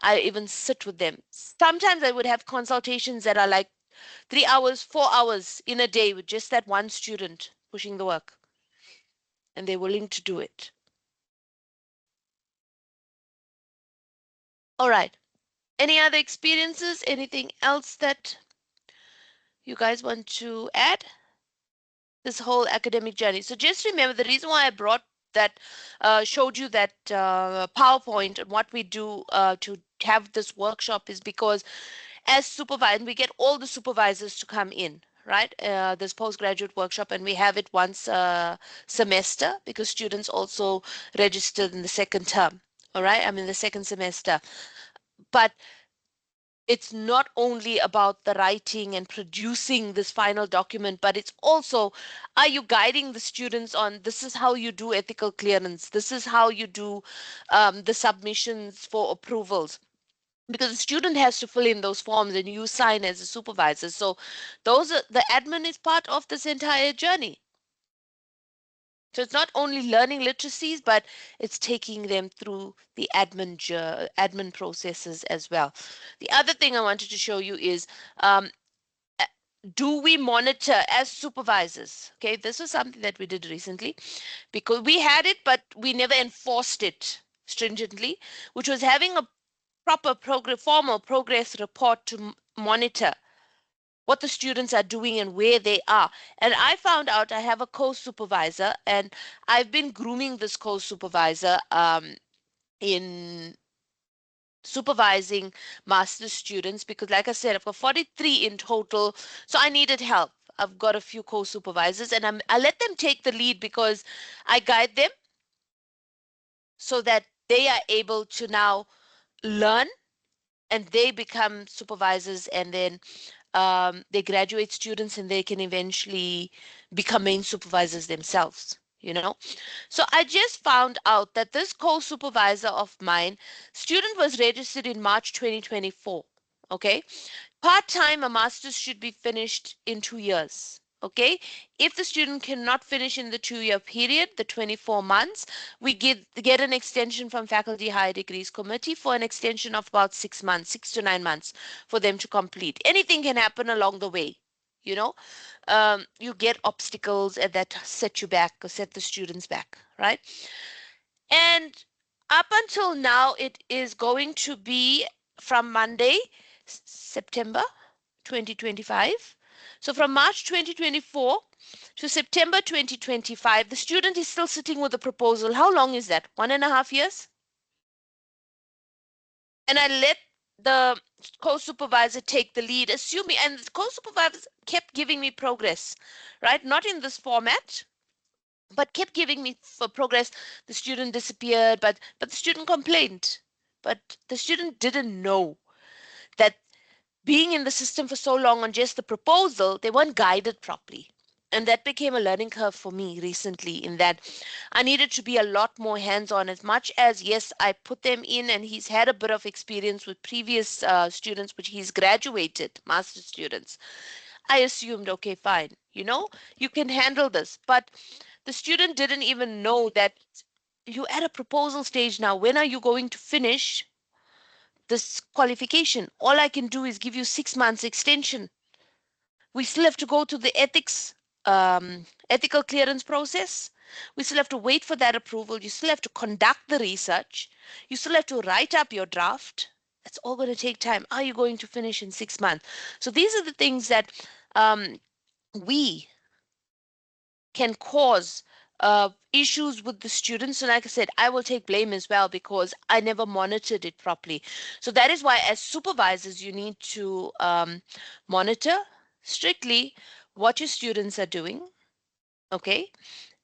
I even sit with them. Sometimes I would have consultations that are like 3 hours, 4 hours in a day with just that one student pushing the work, and they're willing to do it. All right. Any other experiences? Anything else that you guys want to add? This whole academic journey. So just remember, the reason why I brought that, showed you that PowerPoint and what we do to have this workshop is because as supervisor, we get all the supervisors to come in, right? This postgraduate workshop, and we have it once a semester because students also registered in the second term. All right, I'm in the second semester. But it's not only about the writing and producing this final document, but it's also, are you guiding the students on this is how you do ethical clearance, this is how you do the submissions for approvals, because the student has to fill in those forms and you sign as a supervisor. So those are the admin is part of this entire journey. So it's not only learning literacies, but it's taking them through the admin processes as well. The other thing I wanted to show you is, um, do we monitor as supervisors? Okay, this was something that we did recently because we had it, but we never enforced it stringently, which was having a proper formal progress report to monitor what the students are doing and where they are. And I found out I have a co-supervisor, and I've been grooming this co-supervisor in supervising master's students because, like I said, I've got 43 in total, so I needed help. I've got a few co-supervisors, and I let them take the lead because I guide them so that they are able to now learn and they become supervisors, and then they graduate students and they can eventually become main supervisors themselves, you know. So I just found out that this co-supervisor of mine, student was registered in March 2024. Okay. Part-time, a master's should be finished in 2 years. Okay. If the student cannot finish in the 2 year period, the 24 months, we get an extension from Faculty Higher Degrees Committee for an extension of about 6 months, 6 to 9 months for them to complete. Anything can happen along the way. You know, you get obstacles and that set you back or set the students back, right? And up until now, it is going to be from Monday, September 2025. So from March 2024 to September 2025, the student is still sitting with the proposal. How long is that? 1.5 years? And I let the co-supervisor take the lead, assuming, and the co-supervisor kept giving me progress, right? Not in this format, but kept giving me for progress. The student disappeared, but the student complained. But the student didn't know that being in the system for so long on just the proposal, they weren't guided properly. And that became a learning curve for me recently, in that I needed to be a lot more hands on. As much as, yes, I put them in, and he's had a bit of experience with previous students, which he's graduated, master students. I assumed, okay, fine, you can handle this. But the student didn't even know that you're at a proposal stage now. When are you going to finish this qualification? All I can do is give you 6 months extension. We still have to go to the ethical clearance process. We still have to wait for that approval. You still have to conduct the research. You still have to write up your draft. It's all going to take time. Are you going to finish in 6 months? So these are the things that we can cause issues with the students. And like I said, I will take blame as well because I never monitored it properly. So that is why, as supervisors, you need to monitor strictly what your students are doing, okay,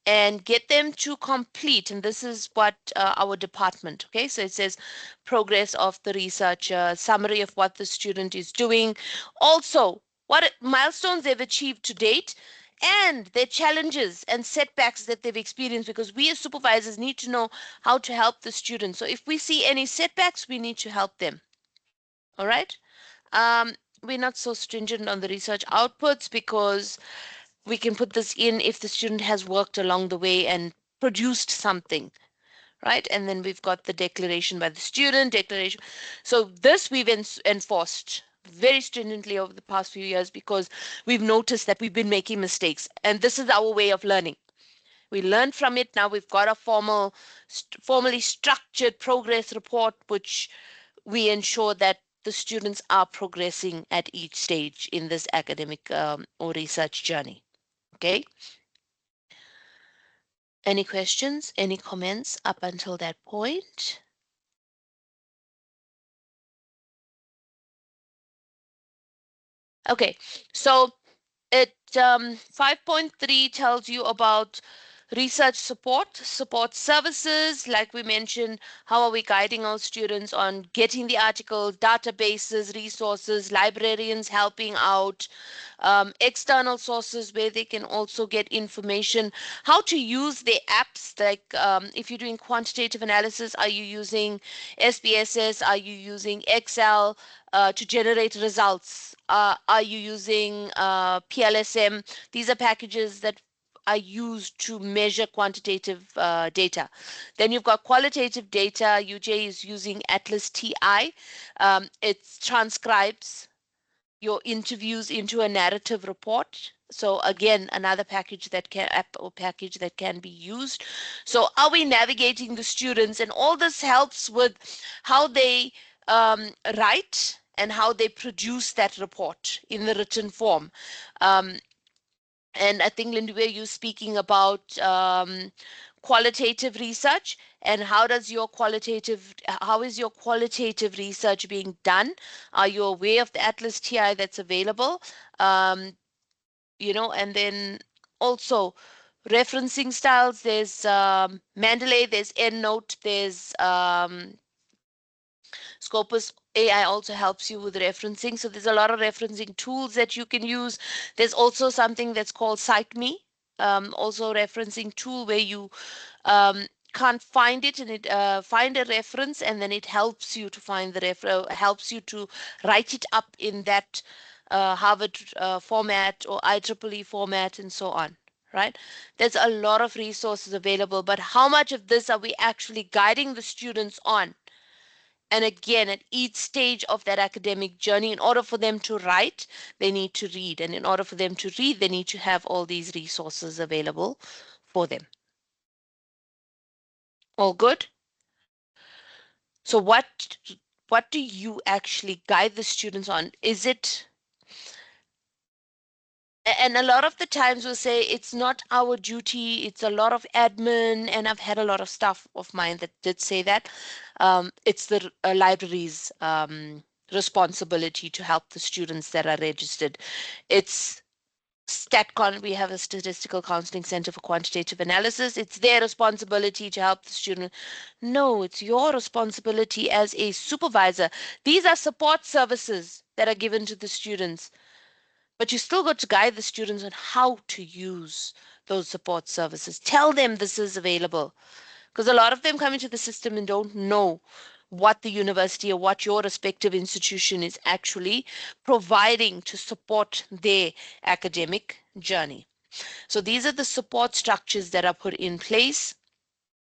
and get them to complete. And this is what our department, okay, so it says progress of the research, summary of what the student is doing, also what milestones they've achieved to date, and their challenges and setbacks that they've experienced, because we as supervisors need to know how to help the students. So if we see any setbacks, we need to help them. All right. um, we're not so stringent on the research outputs because we can put this in if the student has worked along the way and produced something, right? And then we've got the declaration by the student, declaration. So this we've enforced very stringently over the past few years because we've noticed that we've been making mistakes, and this is our way of learning. We learned from it. Now we've got a formally structured progress report, which we ensure that the students are progressing at each stage in this academic or research journey. Okay. Any questions, any comments up until that point? Okay, so it 5.3 tells you about research support services. Like we mentioned, how are we guiding our students on getting the articles, databases, resources, librarians helping out, external sources where they can also get information, how to use the apps. Like if you're doing quantitative analysis, are you using SPSS? Are you using Excel to generate results? Are you using PLSM? These are packages that are used to measure quantitative data. Then you've got qualitative data. UJ is using Atlas TI. It transcribes your interviews into a narrative report. So again, another package that can app or package that can be used. So are we navigating the students? And all this helps with how they write and how they produce that report in the written form. And I think, Lindy, were you speaking about qualitative research, and how is your qualitative research being done? Are you aware of the Atlas TI that's available? Um, and then also referencing styles. There's Mendeley, there's EndNote, there's Scopus AI also helps you with referencing. So there's a lot of referencing tools that you can use. There's also something that's called CiteMe, also referencing tool where you can't find it and it find a reference and then it helps you to find the helps you to write it up in that Harvard format or IEEE format and so on. Right? There's a lot of resources available, but how much of this are we actually guiding the students on? And again, at each stage of that academic journey, in order for them to write, they need to read. And in order for them to read, they need to have all these resources available for them. All good? So what do you actually guide the students on? Is it, and a lot of the times we'll say it's not our duty, it's a lot of admin, and I've had a lot of staff of mine that did say that. It's the library's responsibility to help the students that are registered. It's StatCon, we have a Statistical Counseling Center for Quantitative Analysis. It's their responsibility to help the student. No, it's your responsibility as a supervisor. These are support services that are given to the students, but you still got to guide the students on how to use those support services. Tell them this is available, because a lot of them come into the system and don't know what the university or what your respective institution is actually providing to support their academic journey. So these are the support structures that are put in place,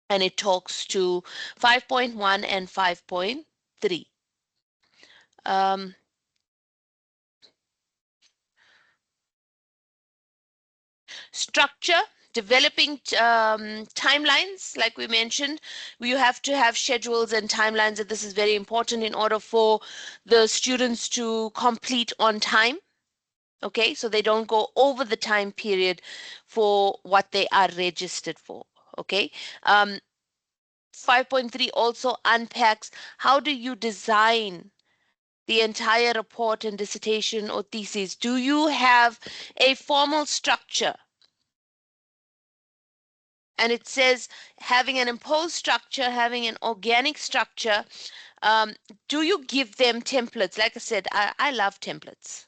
and it talks to 5.1 and 5.3. Structure, developing timelines, like we mentioned, you have to have schedules and timelines, and this is very important in order for the students to complete on time. Okay, so they don't go over the time period for what they are registered for. Okay, 5.3 also unpacks how do you design the entire report and dissertation or thesis. Do you have a formal structure? And it says having an imposed structure, having an organic structure. Um, do you give them templates? Like I said, I love templates.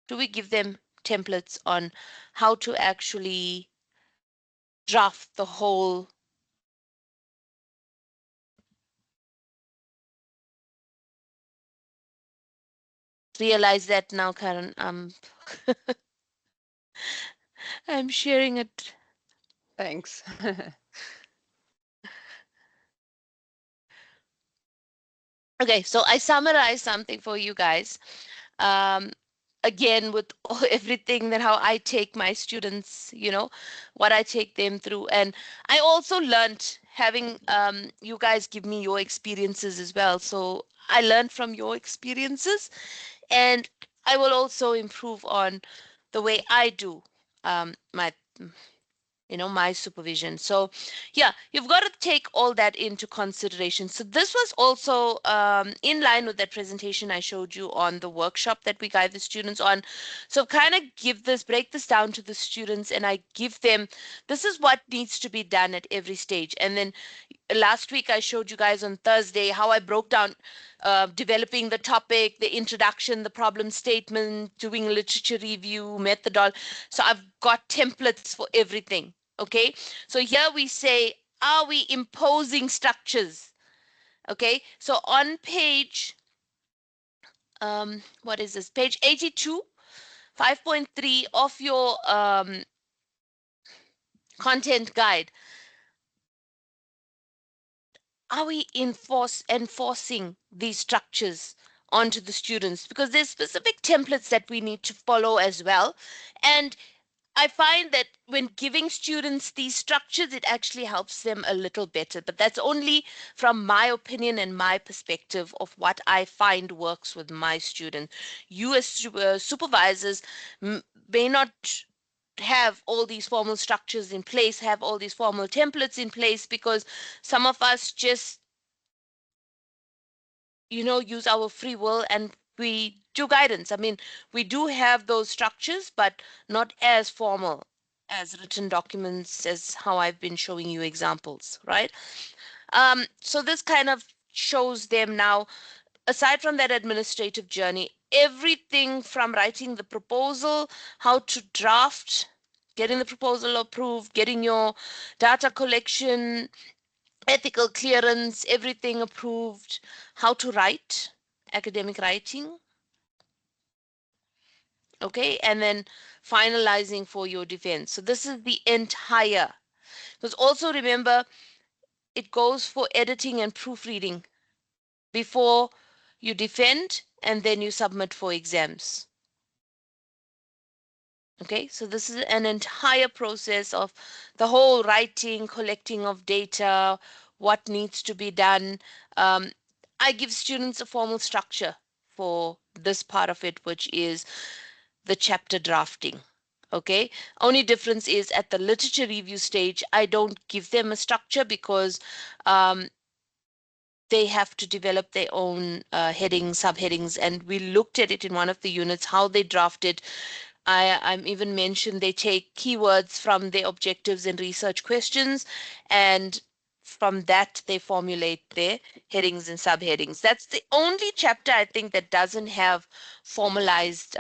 Do we give them templates on how to actually draft the whole? Realize that now, Karen. I'm sharing it. Thanks. Okay, so I summarized something for you guys. Um, Again, with everything that how I take my students, what I take them through. And I also learned having you guys give me your experiences as well. So I learned from your experiences, and I will also improve on the way I do my my supervision. So yeah, you've got to take all that into consideration. So this was also in line with that presentation I showed you on the workshop that we guide the students on. So kind of break this down to the students, and I give them, this is what needs to be done at every stage. And then last week I showed you guys on Thursday how I broke down developing the topic, the introduction, the problem statement, doing literature review, methodology. So I've got templates for everything. Okay, so here we say, are we imposing structures? Okay, so on page, what is this? Page 82, 5.3 of your content guide. Are we enforcing these structures onto the students? Because there's specific templates that we need to follow as well. And I find that when giving students these structures, it actually helps them a little better. But that's only from my opinion and my perspective of what I find works with my students. You as supervisors may not have all these formal structures in place, have all these formal templates in place, because some of us just, use our free will and we do guidance. I mean, we do have those structures, but not as formal as written documents, as how I've been showing you examples, right? So this kind of shows them now aside from that administrative journey, everything from writing the proposal, how to draft, getting the proposal approved, getting your data collection, ethical clearance, everything approved, how to write, academic writing, okay, and then finalizing for your defense. So this is the entire, because also remember, it goes for editing and proofreading before you defend and then you submit for exams. Okay, so this is an entire process of the whole writing, collecting of data, what needs to be done. I give students a formal structure for this part of it, which is the chapter drafting. Okay, only difference is at the literature review stage, I don't give them a structure because they have to develop their own headings, subheadings, and we looked at it in one of the units, how they drafted. I'm even mentioned they take keywords from their objectives and research questions, and from that they formulate their headings and subheadings. That's the only chapter I think that doesn't have formalized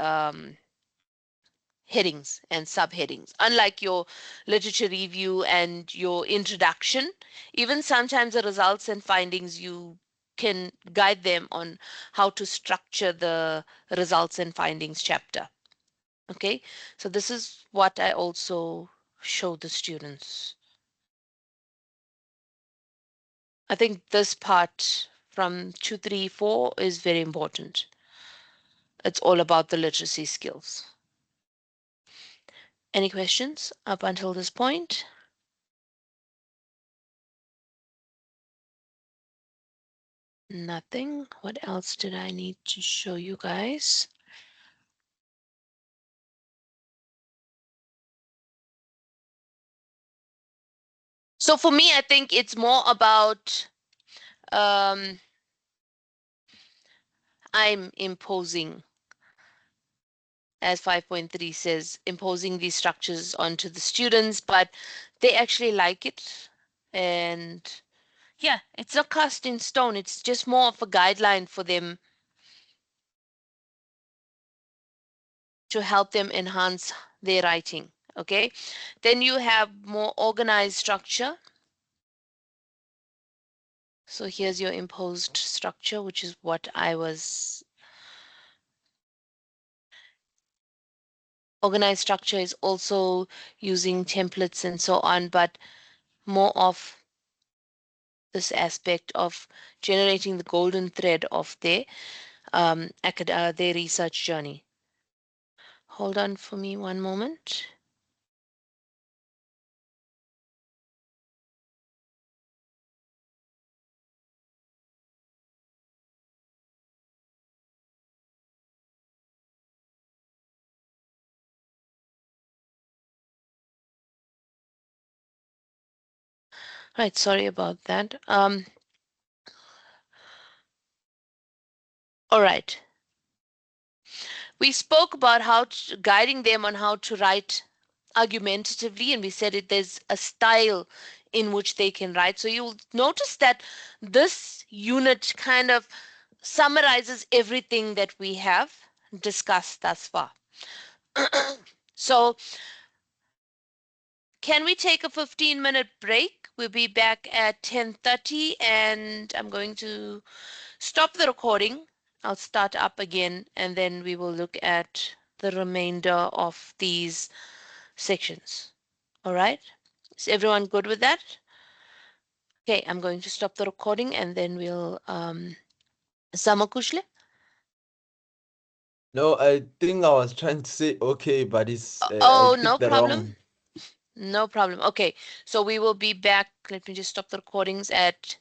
headings and subheadings, unlike your literature review and your introduction. Even sometimes the results and findings, you can guide them on how to structure the results and findings chapter. Okay, so this is what I also show the students. I think this part from 2, 3, 4 is very important. It's all about the literacy skills. Any questions up until this point? Nothing. What else did I need to show you guys? So for me, I think it's more about I'm imposing, as 5.3 says, imposing these structures onto the students, but they actually like it. And yeah, it's not cast in stone. It's just more of a guideline for them to help them enhance their writing. Okay, then you have more organized structure. So here's your imposed structure, which is what I was. Organized structure is also using templates and so on, but more of this aspect of generating the golden thread of their their research journey. Hold on for me one moment. Right, sorry about that. All right. We spoke about guiding them on how to write argumentatively, and we said there's a style in which they can write. So you'll notice that this unit kind of summarizes everything that we have discussed thus far. So can we take a 15-minute break? We'll be back at 10:30, and I'm going to stop the recording. I'll start up again, and then we will look at the remainder of these sections. All right? Is everyone good with that? Okay, I'm going to stop the recording, and then we'll Samakushle? No, I think I was trying to say okay, but it's I Oh, no clicked the problem. wrong. No problem. Okay, so we will be back. Let me just stop the recordings at